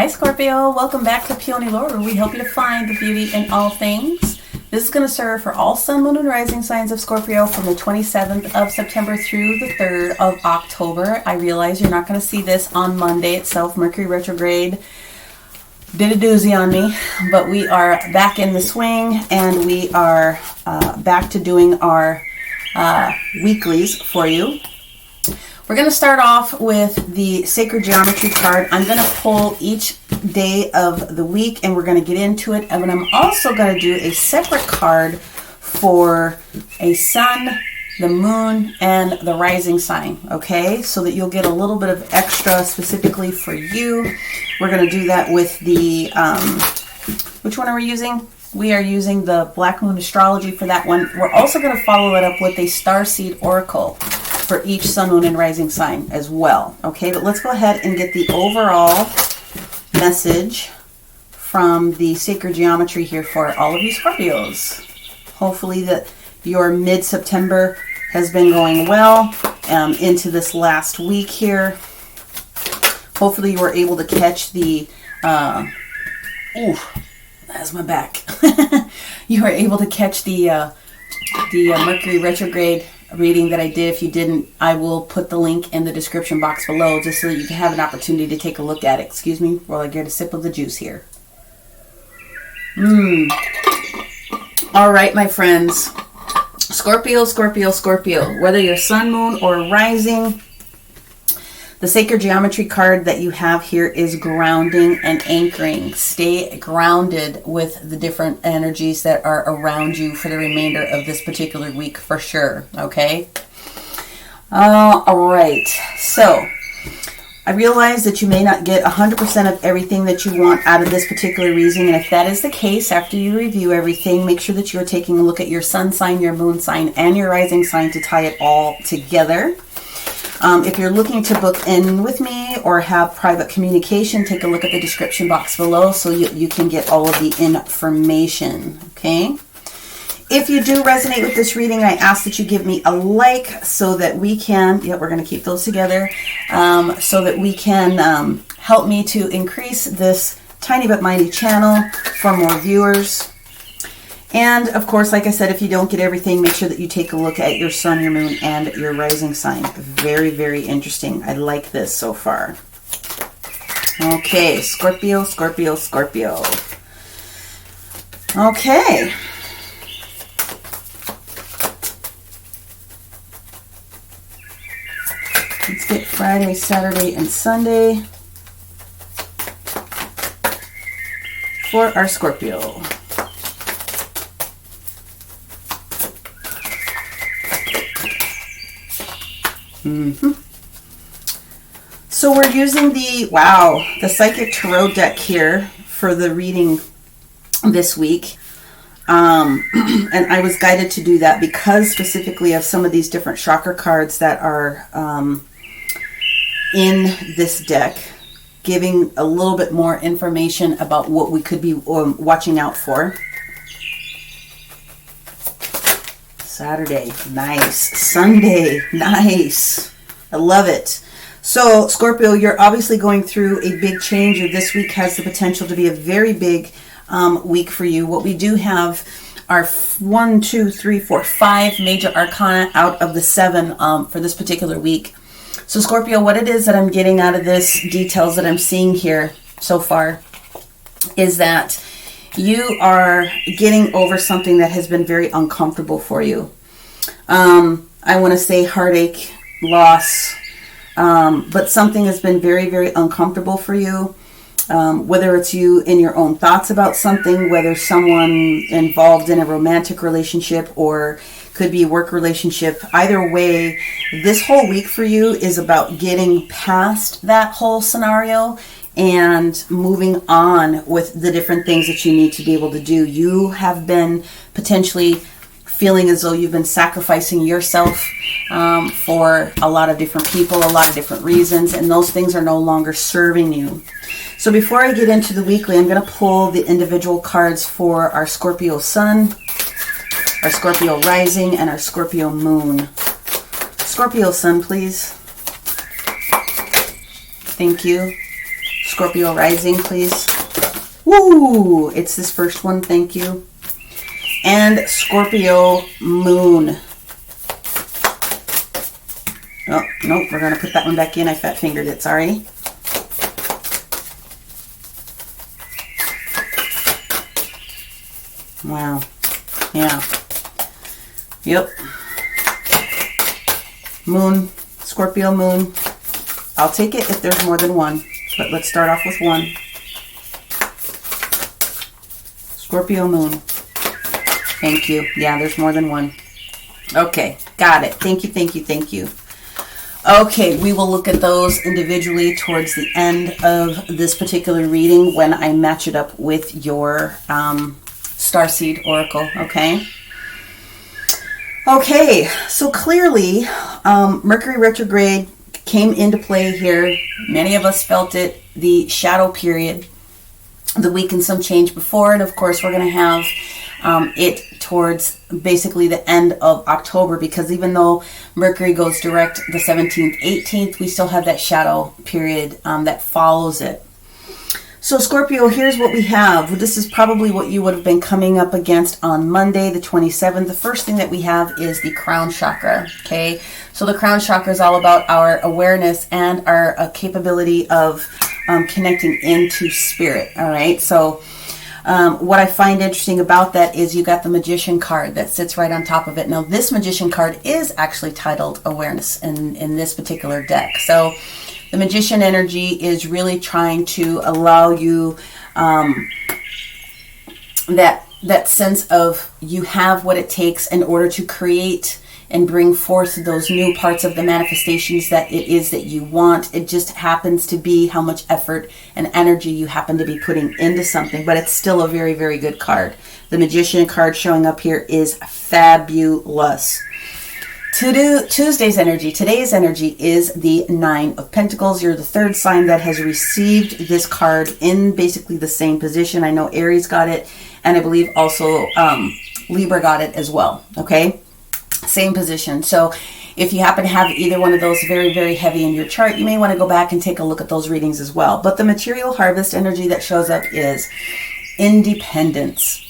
Hi Scorpio, welcome back to Peony Lore, where we help you to find the beauty in all things. This is going to serve for all sun, moon, and rising signs of Scorpio from the 27th of September through the 3rd of October. I realize you're not going to see this on Monday itself. Mercury retrograde did a doozy on me, but we are back in the swing, and we are back to doing our weeklies for you. We're going to start off with the Sacred Geometry card. I'm going to pull each day of the week, and we're going to get into it. And I'm also going to do a separate card for a sun, the moon, and the rising sign, okay? So that you'll get a little bit of extra specifically for you. We're going to do that with the, which one are we using? We are using the Black Moon Astrology for that one. We're also going to follow it up with a Starseed Oracle for each sun, moon, and rising sign as well. Okay, but let's go ahead and get the overall message from the Sacred Geometry here for all of you Scorpios. Hopefully that your mid-September has been going well into this last week here. Hopefully you were able to catch the, that's my back. You were able to catch the Mercury retrograde reading that I did. If you didn't, I will put the link in the description box below just so that you can have an opportunity to take a look at it. Excuse me while I get a sip of the juice here. All right, my friends. Scorpio, Scorpio, Scorpio. Whether you're sun, moon, or rising, the Sacred Geometry card that you have here is grounding and anchoring. Stay grounded with the different energies that are around you for the remainder of this particular week for sure, okay? All right, so I realize that you may not get 100% of everything that you want out of this particular reading, and if that is the case, after you review everything, make sure that you are taking a look at your sun sign, your moon sign, and your rising sign to tie it all together. If you're looking to book in with me or have private communication, take a look at the description box below so you can get all of the information, okay? If you do resonate with this reading, I ask that you give me a like so that we can, we're going to keep those together, so that we can help me to increase this tiny but mighty channel for more viewers. And of course, like I said, if you don't get everything, make sure that you take a look at your sun, your moon, and your rising sign. Very, very interesting. I like this so far. Okay, Scorpio, Scorpio, Scorpio. Okay. Let's get Friday, Saturday, and Sunday for our Scorpio. So we're using the Psychic Tarot deck here for the reading this week. And I was guided to do that because specifically of some of these different chakra cards that are in this deck, giving a little bit more information about what we could be watching out for. Saturday, nice. Sunday, nice. I love it. So, Scorpio, you're obviously going through a big change, or this week has the potential to be a very big week for you. What we do have are 5 major arcana out of the 7 for this particular week. So, Scorpio, what it is that I'm getting out of this, details that I'm seeing here so far, is that you are getting over something that has been very uncomfortable for you. I want to say heartache, loss, but something has been very, very uncomfortable for you. Whether it's you in your own thoughts about something, whether someone involved in a romantic relationship or could be a work relationship. Either way, this whole week for you is about getting past that whole scenario and moving on with the different things that you need to be able to do. You have been potentially feeling as though you've been sacrificing yourself for a lot of different people, a lot of different reasons, and those things are no longer serving you. So before I get into the weekly, I'm going to pull the individual cards for our Scorpio Sun, our Scorpio Rising, and our Scorpio Moon. Scorpio Sun, please. Thank you. Scorpio rising, please. Woo! It's this first one, thank you. And Scorpio moon. Oh, nope, we're going to put that one back in. I fat fingered it, sorry. Wow. Yeah. Yep. Moon, Scorpio moon. I'll take it if there's more than one, but let's start off with one. Scorpio moon. Thank you. Yeah, there's more than one. Okay, got it. Thank you, thank you, thank you. Okay, we will look at those individually towards the end of this particular reading when I match it up with your Starseed Oracle, okay? Okay, so clearly, Mercury retrograde came into play here. Many of us felt it, the shadow period, the week and some change before, and of course we're going to have it towards basically the end of October, because even though Mercury goes direct the 17th, 18th, we still have that shadow period that follows it. So Scorpio, here's what we have. This is probably what you would have been coming up against on Monday, the 27th. The first thing that we have is the Crown Chakra, okay? So the Crown Chakra is all about our awareness and our capability of connecting into spirit, all right? So what I find interesting about that is you got the Magician card that sits right on top of it. Now, this Magician card is actually titled Awareness in this particular deck. So the Magician energy is really trying to allow you that sense of you have what it takes in order to create and bring forth those new parts of the manifestations that it is that you want. It just happens to be how much effort and energy you happen to be putting into something, but it's still a very, very good card. The Magician card showing up here is fabulous. Tuesday's energy, today's energy is the Nine of Pentacles. You're the third sign that has received this card in basically the same position. I know Aries got it, and I believe also Libra got it as well, okay? Same position. So if you happen to have either one of those very, very heavy in your chart, you may want to go back and take a look at those readings as well. But the material harvest energy that shows up is independence.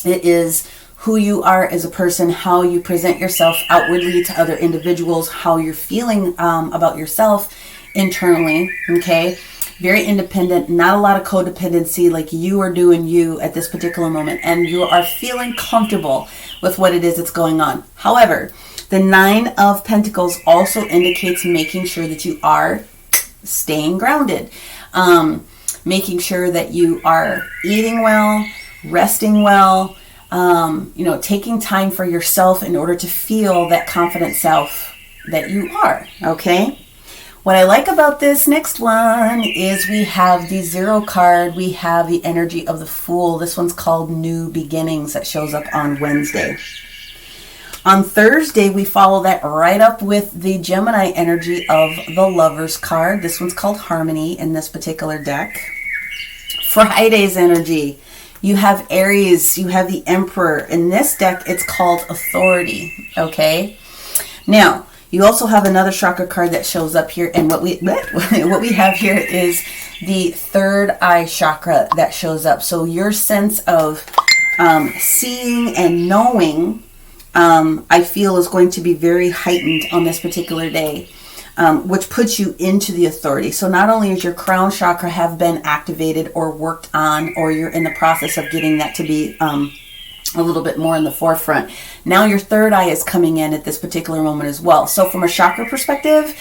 It is who you are as a person, how you present yourself outwardly to other individuals, how you're feeling about yourself internally, okay? Very independent, not a lot of codependency, like you are doing you at this particular moment, and you are feeling comfortable with what it is that's going on. However, the Nine of Pentacles also indicates making sure that you are staying grounded, making sure that you are eating well, resting well, taking time for yourself in order to feel that confident self that you are, okay? What I like about this next one is we have the Zero card. We have the energy of the Fool. This one's called New Beginnings that shows up on Wednesday. On Thursday, we follow that right up with the Gemini energy of the Lovers card. This one's called Harmony in this particular deck. Friday's energy, you have Aries, you have the Emperor. In this deck, it's called Authority, okay? Now, you also have another chakra card that shows up here, and what we have here is the third eye chakra that shows up. So your sense of seeing and knowing, I feel, is going to be very heightened on this particular day, which puts you into the authority. So not only is your crown chakra have been activated or worked on, or you're in the process of getting that to be a little bit more in the forefront, now your third eye is coming in at this particular moment as well. So from a chakra perspective,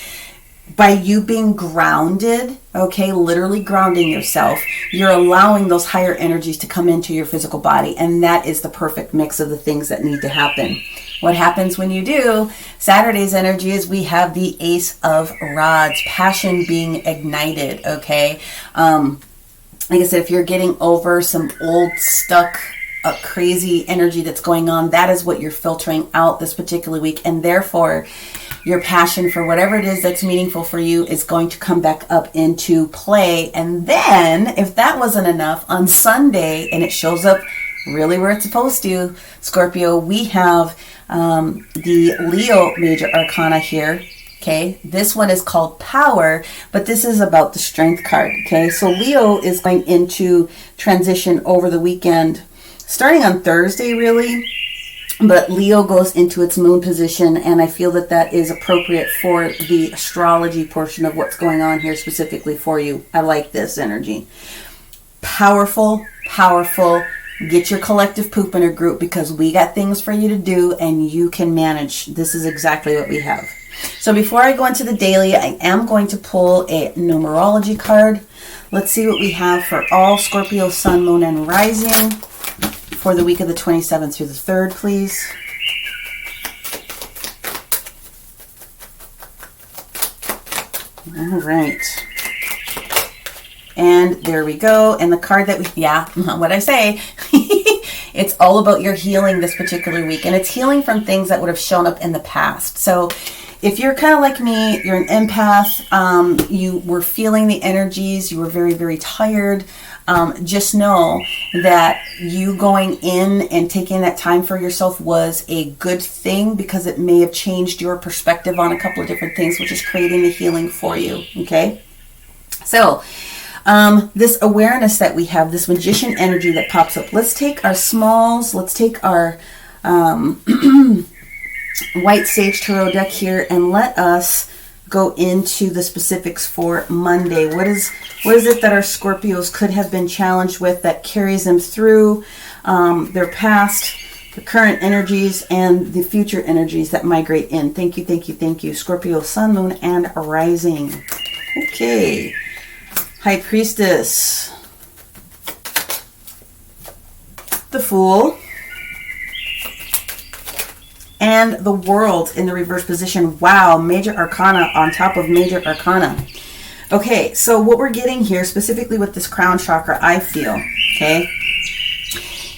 by you being grounded, okay, literally grounding yourself, you're allowing those higher energies to come into your physical body, and that is the perfect mix of the things that need to happen. What happens when you do? Saturday's energy is we have the Ace of Rods, passion being ignited, okay? Like I said, if you're getting over some old, stuck, crazy energy that's going on, that is what you're filtering out this particular week, and therefore your passion for whatever it is that's meaningful for you is going to come back up into play. And then, if that wasn't enough, on Sunday, and it shows up really where it's supposed to, Scorpio, we have the Leo major arcana here, Okay, this one is called Power, but this is about the Strength card. Okay, so Leo is going into transition over the weekend, starting on Thursday, really. But Leo goes into its moon position, and I feel that that is appropriate for the astrology portion of what's going on here specifically for you. I like this energy. Powerful, powerful. Get your collective poop in a group because we got things for you to do and you can manage. This is exactly what we have. So before I go into the daily, I am going to pull a numerology card. Let's see what we have for all Scorpio, Sun, Moon, and Rising for the week of the 27th through the 3rd, please. All right. And there we go. And the card that what I say, it's all about your healing this particular week. And it's healing from things that would have shown up in the past. So if you're kind of like me, you're an empath, you were feeling the energies, you were very, very tired, just know that you going in and taking that time for yourself was a good thing because it may have changed your perspective on a couple of different things, which is creating the healing for you, okay? So, this awareness that we have, this magician energy that pops up, let's take our smalls, let's take our white sage tarot deck here and let us go into the specifics for Monday. What is it that our Scorpios could have been challenged with that carries them through their past, the current energies, and the future energies that migrate in? Thank you, thank you, thank you. Scorpio, Sun, Moon, and Rising. Okay. High Priestess. The Fool. And the World in the reverse position. Wow, Major Arcana on top of Major Arcana. Okay, so what we're getting here, specifically with this Crown Chakra, I feel, okay,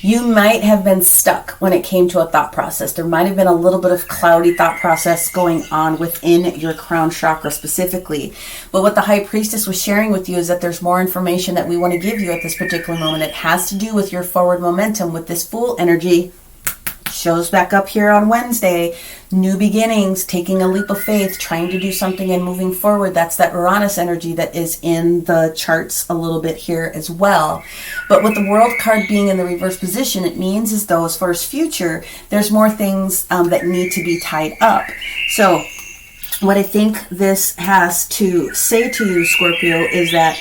you might have been stuck when it came to a thought process. There might have been a little bit of cloudy thought process going on within your Crown Chakra specifically. But what the High Priestess was sharing with you is that there's more information that we want to give you at this particular moment. It has to do with your forward momentum with this Fool energy. Shows back up here on Wednesday. New beginnings, taking a leap of faith, trying to do something and moving forward. That's that Uranus energy that is in the charts a little bit here as well. But with the World card being in the reverse position, it means as though as far as future, there's more things that need to be tied up. So what I think this has to say to you, Scorpio, is that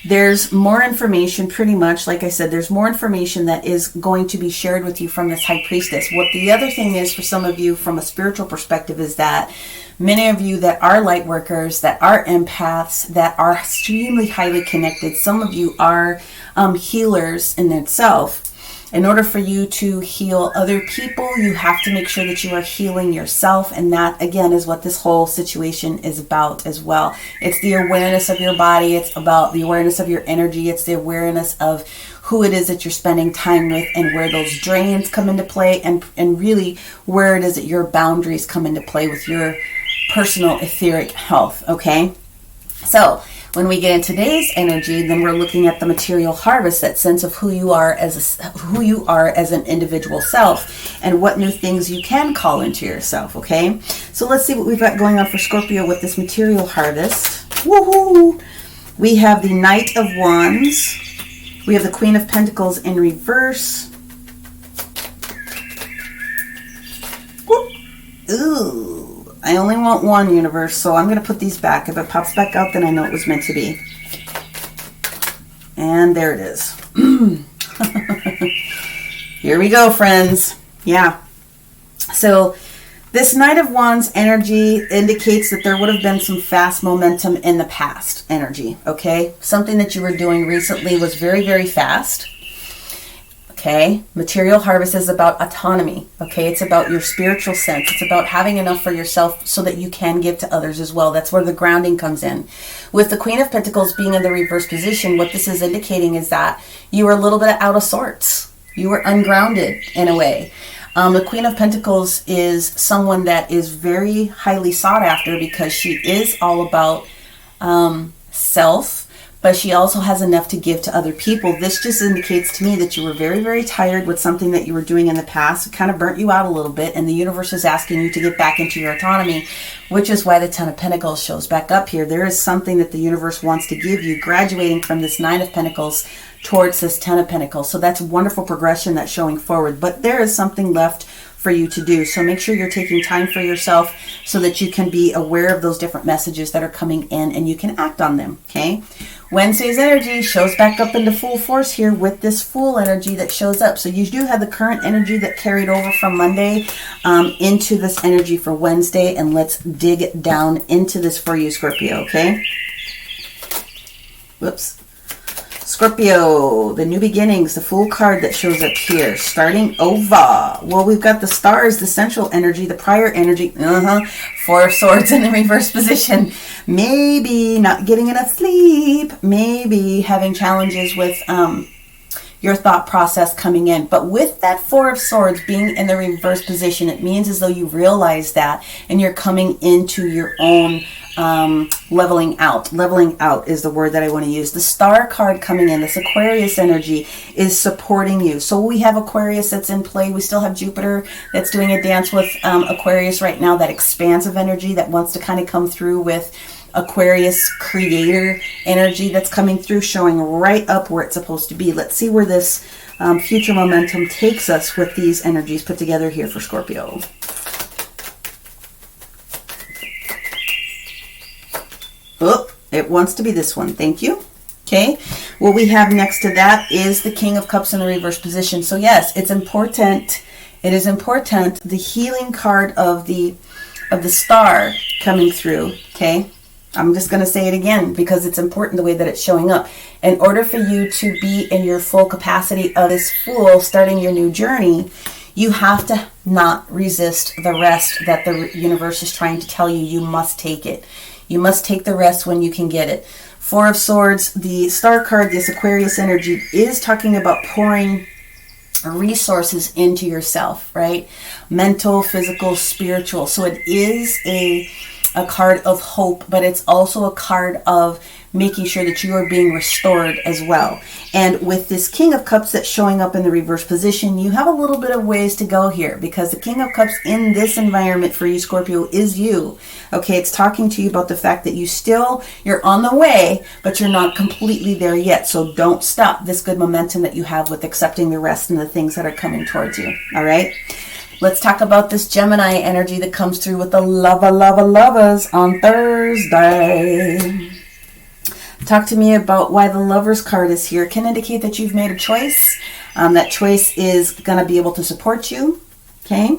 there's more information, pretty much, like I said, there's more information that is going to be shared with you from this High Priestess. What the other thing is for some of you from a spiritual perspective is that many of you that are light workers, that are empaths, that are extremely highly connected, some of you are healers in itself. In order for you to heal other people, you have to make sure that you are healing yourself. And that, again, is what this whole situation is about as well. It's the awareness of your body. It's about the awareness of your energy. It's the awareness of who it is that you're spending time with and where those drains come into play, and really where it is that your boundaries come into play with your personal etheric health, okay? So when we get in today's energy, then we're looking at the material harvest, that sense of who you are as an individual self, and what new things you can call into yourself. Okay, so let's see what we've got going on for Scorpio with this material harvest. Woohoo! We have the Knight of Wands. We have the Queen of Pentacles in reverse. Whoop. Ooh. I only want one, universe, so I'm going to put these back. If it pops back out, then I know it was meant to be. And there it is. Here we go, friends. Yeah. So this Knight of Wands energy indicates that there would have been some fast momentum in the past energy, okay? Something that you were doing recently was very, very fast. Okay, material harvest is about autonomy. Okay, it's about your spiritual sense. It's about having enough for yourself so that you can give to others as well. That's where the grounding comes in. With the Queen of Pentacles being in the reverse position, what this is indicating is that you were a little bit out of sorts. You were ungrounded in a way. The Queen of Pentacles is someone that is very highly sought after because she is all about self, but she also has enough to give to other people. This just indicates to me that you were very, very tired with something that you were doing in the past. It kind of burnt you out a little bit, and the universe is asking you to get back into your autonomy, which is why the Ten of Pentacles shows back up here. There is something that the universe wants to give you, graduating from this Nine of Pentacles towards this Ten of Pentacles. So that's wonderful progression that's showing forward, but there is something left for you to do. So make sure you're taking time for yourself so that you can be aware of those different messages that are coming in and you can act on them, okay? Wednesday's energy shows back up into full force here with this Fool energy that shows up. So you do have the current energy that carried over from Monday into this energy for Wednesday, and let's dig down into this for you, Scorpio, okay? Whoops. Scorpio, the new beginnings, the Fool card that shows up here, starting over. Well, we've got the stars, the central energy, the prior energy, Four of Swords in the reverse position. Maybe not getting enough sleep, maybe having challenges with your thought process coming in. But with that Four of Swords being in the reverse position, it means as though you realize that and you're coming into your own leveling out. Leveling out is the word that I want to use. The Star card coming in, this Aquarius energy, is supporting you. So we have Aquarius that's in play. We still have Jupiter that's doing a dance with Aquarius right now, that expansive energy that wants to kind of come through with Aquarius creator energy that's coming through, showing right up where it's supposed to be. Let's see where this future momentum takes us with these energies put together here for Scorpio. Oh, it wants to be this one. Thank you. Okay. What we have next to that is the King of Cups in the reverse position. So yes, it's important. It is important. The healing card of the Star coming through. Okay. I'm just going to say it again because it's important the way that it's showing up. In order for you to be in your full capacity of this Fool starting your new journey, you have to not resist the rest that the universe is trying to tell you. You must take it. You must take the rest when you can get it. Four of Swords, the Star card, this Aquarius energy, is talking about pouring resources into yourself, right? Mental, physical, spiritual. So it is a card of hope, but it's also a card of making sure that you are being restored as well. And with this King of Cups that's showing up in the reverse position, you have a little bit of ways to go here, because the King of Cups in this environment for you, Scorpio, is you. Okay, it's talking to you about the fact that you're on the way, but you're not completely there yet. So don't stop this good momentum that you have with accepting the rest and the things that are coming towards you. All right. Let's talk about this Gemini energy that comes through with the lovers on Thursday. Talk to me about why the Lovers card is here. It can indicate that you've made a choice. That choice is going to be able to support you. Okay.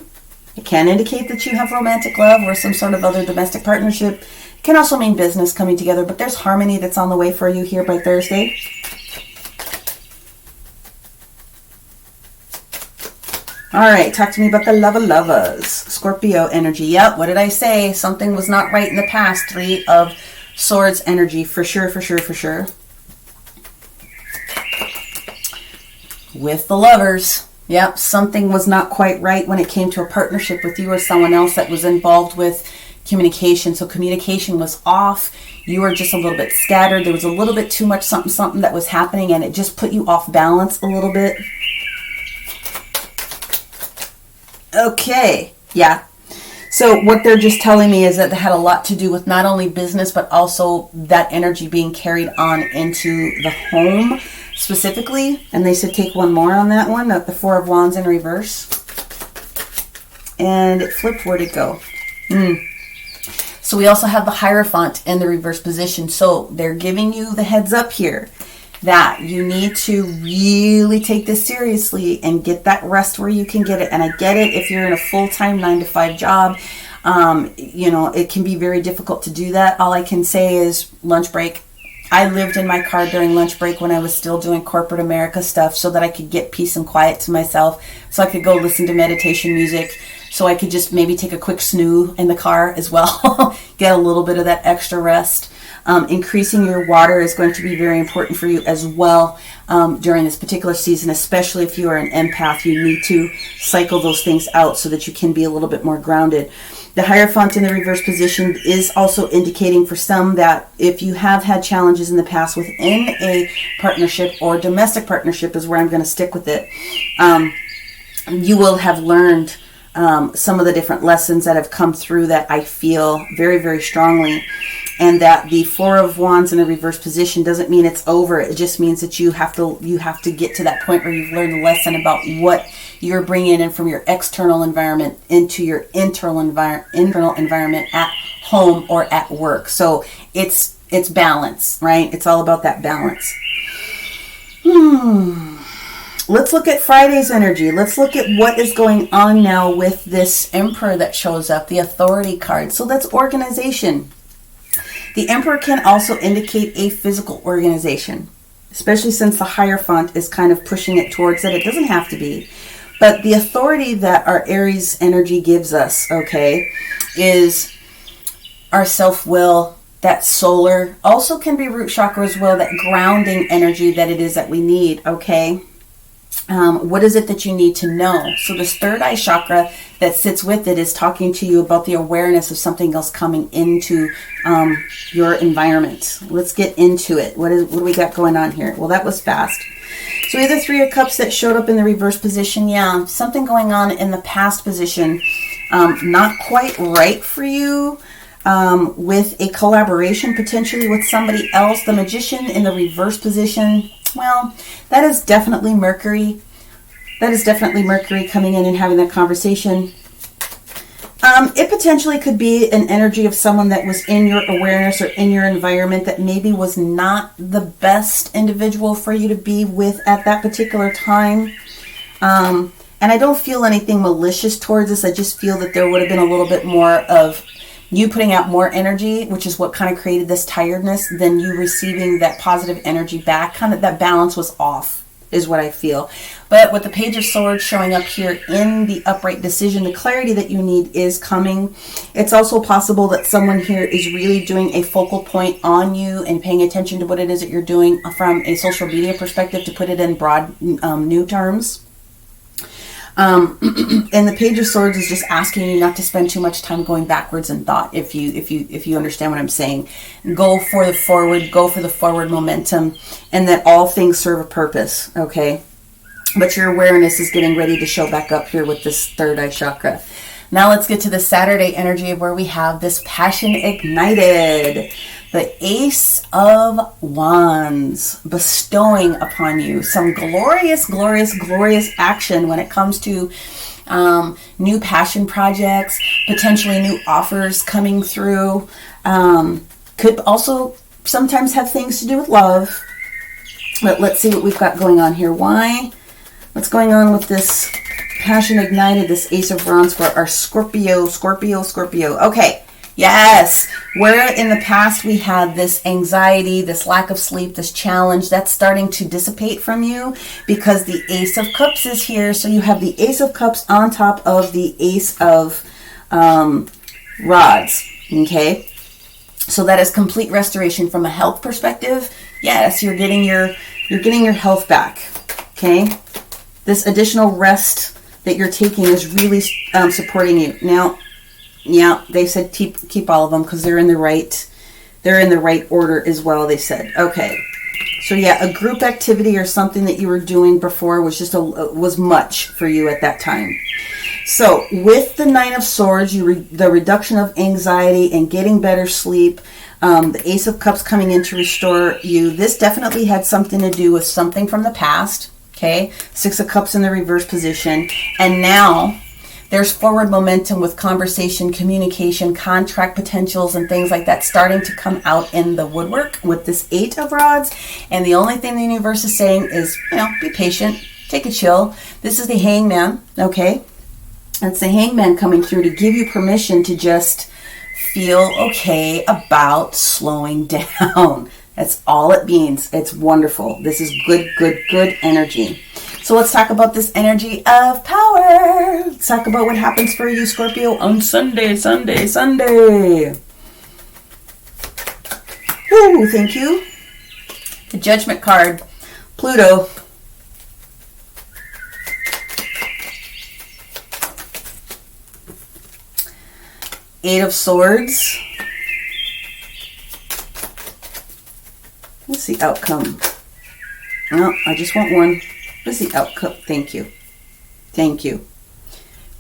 It can indicate that you have romantic love or some sort of other domestic partnership. It can also mean business coming together, but there's harmony that's on the way for you here by Thursday. All right, talk to me about the lovers. Scorpio energy. Yep, what did I say? Something was not right in the past. Three of Swords energy, for sure. With the Lovers. Yep, something was not quite right when it came to a partnership with you or someone else that was involved with communication. So communication was off. You were just a little bit scattered. There was a little bit too much something that was happening, and it just put you off balance a little bit. Okay, yeah. So what they're just telling me is that it had a lot to do with not only business, but also that energy being carried on into the home specifically. And they said take one more on that one, the Four of Wands in reverse. And it flipped. Where'd it go? So we also have the Hierophant in the reverse position. So they're giving you the heads up here that you need to really take this seriously and get that rest where you can get it. And I get it, if you're in a full-time 9-to-5 job, it can be very difficult to do that. All I can say is lunch break. I lived in my car during lunch break when I was still doing corporate America stuff so that I could get peace and quiet to myself, so I could go listen to meditation music, so I could just maybe take a quick snooze in the car as well, get a little bit of that extra rest. Increasing your water is going to be very important for you as well during this particular season, especially if you are an empath. You need to cycle those things out so that you can be a little bit more grounded. The Hierophant in the reverse position is also indicating for some that if you have had challenges in the past within a partnership, or domestic partnership is where I'm going to stick with it, you will have learned some of the different lessons that have come through that I feel very, very strongly. And that the Four of Wands in the reverse position doesn't mean it's over. It just means that you have to get to that point where you've learned a lesson about what you're bringing in from your external environment into your internal environment at home or at work. So it's balance, right? It's all about that balance. Let's look at Friday's energy. Let's look at what is going on now with this Emperor that shows up, the Authority card. So that's organization. The Emperor can also indicate a physical organization, especially since the Hierophant is kind of pushing it towards that. It doesn't have to be. But the authority that our Aries energy gives us, okay, is our self-will, that solar. Also can be root chakra as well, that grounding energy that it is that we need, okay? What is it that you need to know? So this third eye chakra that sits with it is talking to you about the awareness of something else coming into your environment. Let's get into it. What do we got going on here? Well, that was fast. So we have the Three of Cups that showed up in the reverse position. Yeah, something going on in the past position. Not quite right for you. With a collaboration potentially with somebody else. The Magician in the reverse position. Well, that is definitely Mercury. That is definitely Mercury coming in and having that conversation. It potentially could be an energy of someone that was in your awareness or in your environment that maybe was not the best individual for you to be with at that particular time. And I don't feel anything malicious towards this. I just feel that there would have been a little bit more of you putting out more energy, which is what kind of created this tiredness, than you receiving that positive energy back. Kind of that balance was off, is what I feel. But with the Page of Swords showing up here in the upright decision, the clarity that you need is coming. It's also possible that someone here is really doing a focal point on you and paying attention to what it is that you're doing from a social media perspective, to put it in broad new terms. And the Page of Swords is just asking you not to spend too much time going backwards in thought. If you understand what I'm saying, go for the forward momentum, and that all things serve a purpose. Okay, but your awareness is getting ready to show back up here with this third eye chakra. Now let's get to the Saturday energy where we have this passion ignited. The Ace of Wands bestowing upon you some glorious, glorious, glorious action when it comes to new passion projects, potentially new offers coming through. Could also sometimes have things to do with love. But let's see what we've got going on here. What's going on with this passion ignited, this Ace of Wands for our Scorpio. Okay. Yes, where in the past we had this anxiety, this lack of sleep, this challenge, that's starting to dissipate from you because the Ace of Cups is here. So you have the Ace of Cups on top of the Ace of Rods, okay? So that is complete restoration from a health perspective. Yes, you're getting your health back, okay? This additional rest that you're taking is really supporting you. Now, yeah, they said keep all of them because they're in the right order as well, they said. Okay. So yeah, a group activity or something that you were doing before was just was much for you at that time. So with the Nine of Swords, the reduction of anxiety and getting better sleep, the Ace of Cups coming in to restore you. This definitely had something to do with something from the past. Okay, Six of Cups in the reverse position, and now there's forward momentum with conversation, communication, contract potentials, and things like that starting to come out in the woodwork with this Eight of Rods. And the only thing the universe is saying is, be patient, take a chill. This is the Hangman, okay? It's the Hangman coming through to give you permission to just feel okay about slowing down. That's all it means. It's wonderful. This is good energy. So let's talk about this energy of power. Let's talk about what happens for you, Scorpio, on Sunday. Woo, thank you. The Judgment card, Pluto. Eight of Swords. What's the outcome? No, I just want one. What's the outcome? Thank you. Thank you.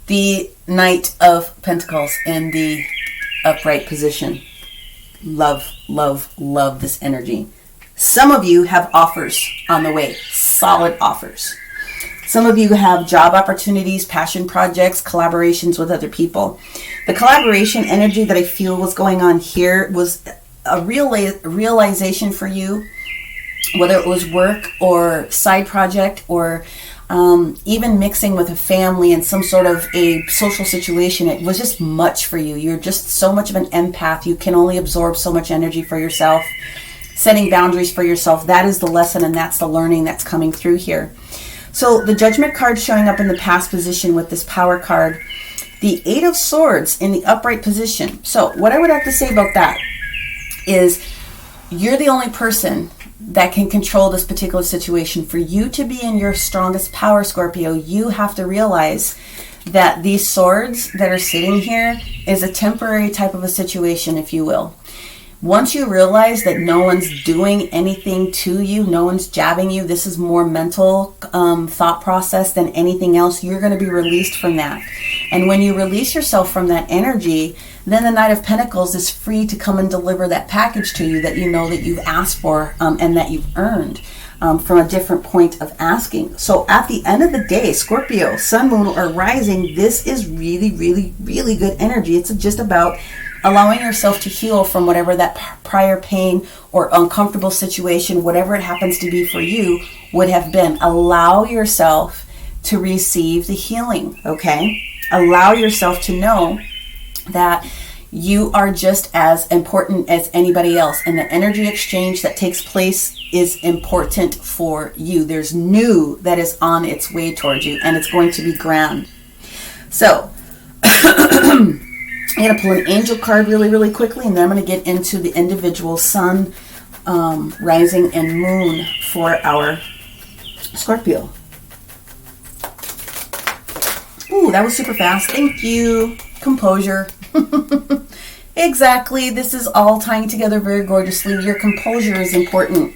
The Knight of Pentacles in the upright position. Love, love, love this energy. Some of you have offers on the way. Solid offers. Some of you have job opportunities, passion projects, collaborations with other people. The collaboration energy that I feel was going on here was a realization for you, whether it was work or side project or even mixing with a family and some sort of a social situation. It was just much for you. You're just so much of an empath. You can only absorb so much energy for yourself. Setting boundaries for yourself, that is the lesson, and that's the learning that's coming through here. So the Judgment card showing up in the past position with this Power card. The Eight of Swords in the upright position. So what I would have to say about that is you're the only person that can control this particular situation. For you to be in your strongest power, Scorpio, you have to realize that these swords that are sitting here is a temporary type of a situation, if you will. Once you realize that no one's doing anything to you, no one's jabbing you, this is more mental thought process than anything else, you're going to be released from that. And when you release yourself from that energy, then the Knight of Pentacles is free to come and deliver that package to you that you know that you've asked for and that you've earned from a different point of asking. So at the end of the day, Scorpio, Sun, Moon, or Rising, this is really, really, really good energy. It's just about allowing yourself to heal from whatever that prior pain or uncomfortable situation, whatever it happens to be for you, would have been. Allow yourself to receive the healing, okay? Allow yourself to know that you are just as important as anybody else, and the energy exchange that takes place is important for you. There's new that is on its way towards you, and it's going to be grand. So I'm going to pull an angel card really, really quickly, and then I'm going to get into the individual sun, rising, and moon for our Scorpio. Ooh, that was super fast. Thank you. Composure. Exactly. This is all tying together very gorgeously. Your composure is important.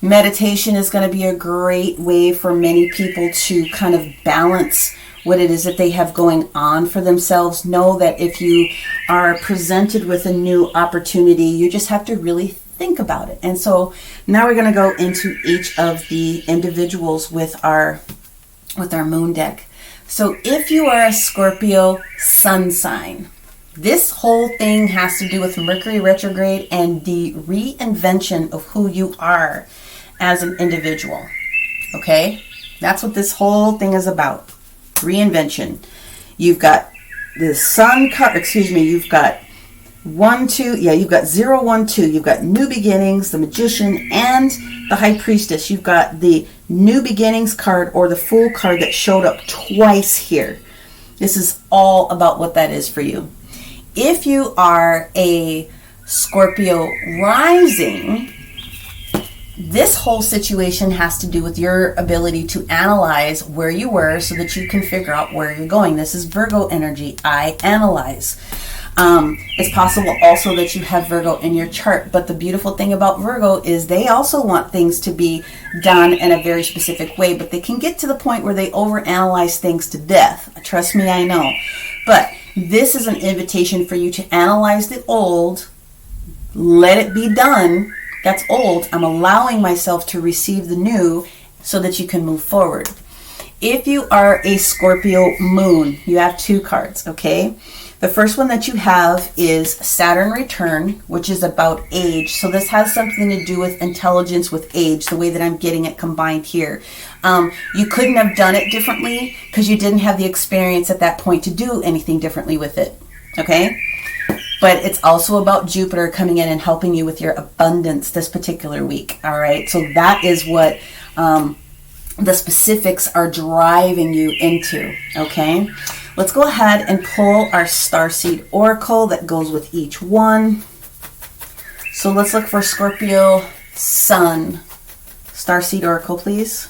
Meditation is going to be a great way for many people to kind of balance what it is that they have going on for themselves. Know that if you are presented with a new opportunity, you just have to really think about it. And so now we're going to go into each of the individuals with our moon deck. So if you are a Scorpio sun sign, this whole thing has to do with Mercury retrograde and the reinvention of who you are as an individual. Okay? That's what this whole thing is about. Reinvention. You've got the sun card, you've got 1, 2, you've got 0, 1, 2. You've got new beginnings, the Magician, and the High Priestess. You've got the new beginnings card or the Fool card that showed up twice here. This is all about what that is for you. If you are a Scorpio rising, this whole situation has to do with your ability to analyze where you were so that you can figure out where you're going. This is Virgo energy. I analyze. It's possible also that you have Virgo in your chart, but the beautiful thing about Virgo is they also want things to be done in a very specific way, but they can get to the point where they overanalyze things to death. Trust me, I know. But this is an invitation for you to analyze the old, let it be done. That's old. I'm allowing myself to receive the new so that you can move forward. If you are a Scorpio moon, you have two cards, okay? The first one that you have is Saturn Return, which is about age. So this has something to do with intelligence with age, the way that I'm getting it combined here. You couldn't have done it differently because you didn't have the experience at that point to do anything differently with it, okay? But it's also about Jupiter coming in and helping you with your abundance this particular week, all right? So that is what the specifics are driving you into, okay? Let's go ahead and pull our Starseed Oracle that goes with each one. So let's look for Scorpio Sun. Starseed Oracle, please.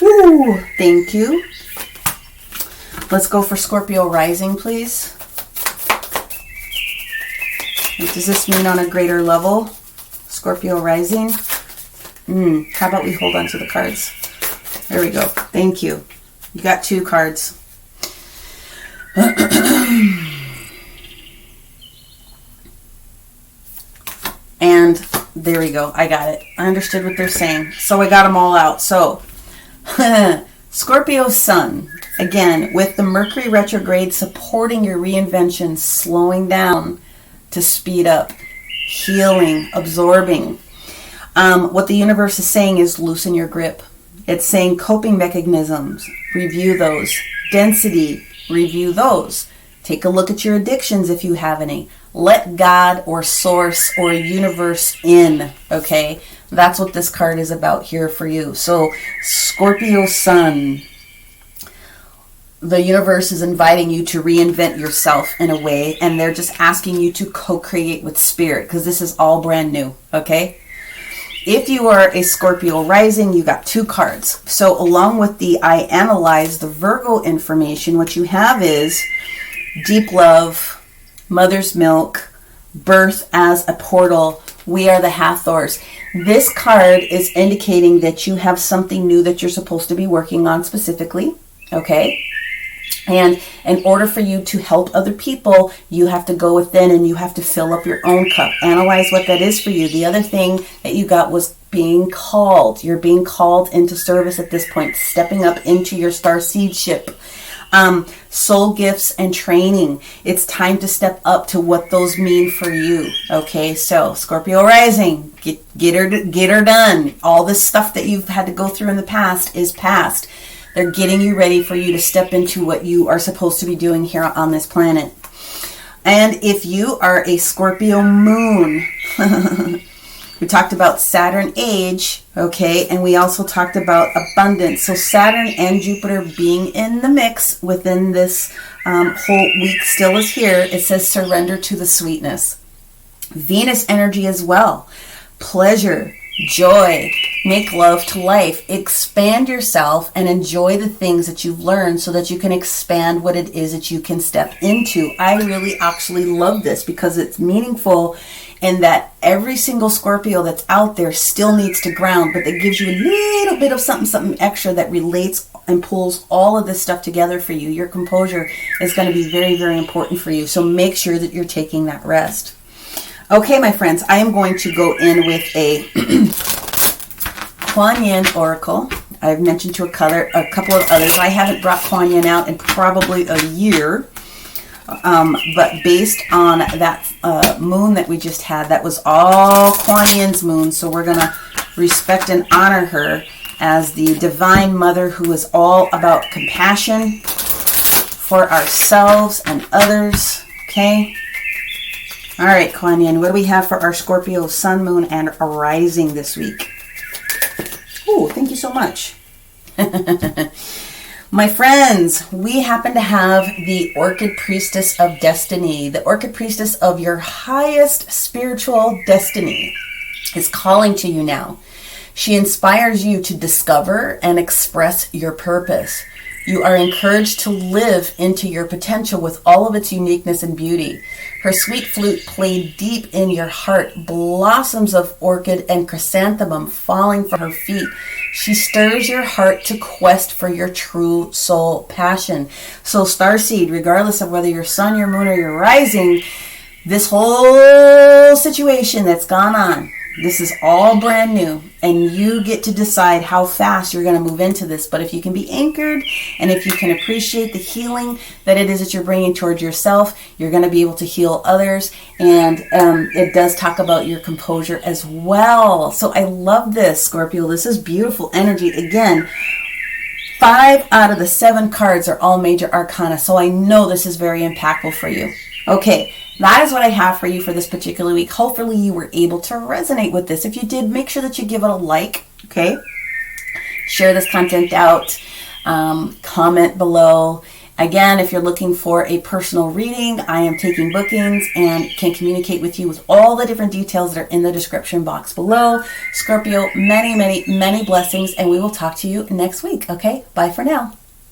Woo! Thank you. Let's go for Scorpio Rising, please. What does this mean on a greater level? Scorpio Rising. How about we hold on to the cards? There we go. Thank you. You got 2 cards. And there we go. I got it. I understood what they're saying. So I got them all out. So, Scorpio Sun. Again, with the Mercury retrograde supporting your reinvention, slowing down to speed up, healing, absorbing. What the universe is saying is loosen your grip. It's saying coping mechanisms, review those. Density, review those. Take a look at your addictions if you have any. Let God or source or universe in, okay? That's what this card is about here for you. So, Scorpio Sun. The universe is inviting you to reinvent yourself in a way, and they're just asking you to co-create with spirit, because this is all brand new, okay? If you are a Scorpio rising, you got 2 cards. So along with the I analyze the Virgo information, what you have is deep love, mother's milk, birth as a portal, we are the Hathors. This card is indicating that you have something new that you're supposed to be working on specifically, okay? And in order for you to help other people, you have to go within and you have to fill up your own cup. Analyze what that is for you. The other thing that you got was being called. You're being called into service at this point, stepping up into your starseedship. Soul gifts and training. It's time to step up to what those mean for you. Okay, so Scorpio rising, get her done. All this stuff that you've had to go through in the past is past. They're getting you ready for you to step into what you are supposed to be doing here on this planet. And if you are a Scorpio moon, we talked about Saturn age, okay, and we also talked about abundance. So Saturn and Jupiter being in the mix within this whole week still is here. It says surrender to the sweetness. Venus energy as well. Pleasure, joy, make love to life, expand yourself and enjoy the things that you've learned so that you can expand what it is that you can step into. I really actually love this because it's meaningful in that every single Scorpio that's out there still needs to ground, but it gives you a little bit of something extra that relates and pulls all of this stuff together for you. Your composure is going to be very, very important for you. So make sure that you're taking that rest. Okay, my friends, I am going to go in with a Kuan Yin Oracle. I've mentioned to a couple of others. I haven't brought Kuan Yin out in probably a year. But based on that moon that we just had, that was all Kuan Yin's moon. So we're going to respect and honor her as the Divine Mother who is all about compassion for ourselves and others. Okay? All right, Kuan Yin, what do we have for our Scorpio Sun, Moon, and Rising this week? Oh, thank you so much. My friends, we happen to have the Orchid Priestess of Destiny. The Orchid Priestess of your highest spiritual destiny is calling to you now. She inspires you to discover and express your purpose. You are encouraged to live into your potential with all of its uniqueness and beauty. Her sweet flute played deep in your heart, blossoms of orchid and chrysanthemum falling from her feet. She stirs your heart to quest for your true soul passion. So Starseed, regardless of whether you're sun, your moon, or your rising, this whole situation that's gone on, this is all brand new, and you get to decide how fast you're going to move into this. But if you can be anchored, and if you can appreciate the healing that it is that you're bringing towards yourself, you're going to be able to heal others. And it does talk about your composure as well. So I love this, Scorpio. This is beautiful energy. Again, 5 out of the 7 cards are all major arcana, so I know this is very impactful for you. Okay, that is what I have for you for this particular week. Hopefully you were able to resonate with this. If you did, make sure that you give it a like, okay? Share this content out, comment below, Again, if you're looking for a personal reading, I am taking bookings and can communicate with you with all the different details that are in the description box below. Scorpio, many, many, many blessings, and we will talk to you next week. Okay, bye for now.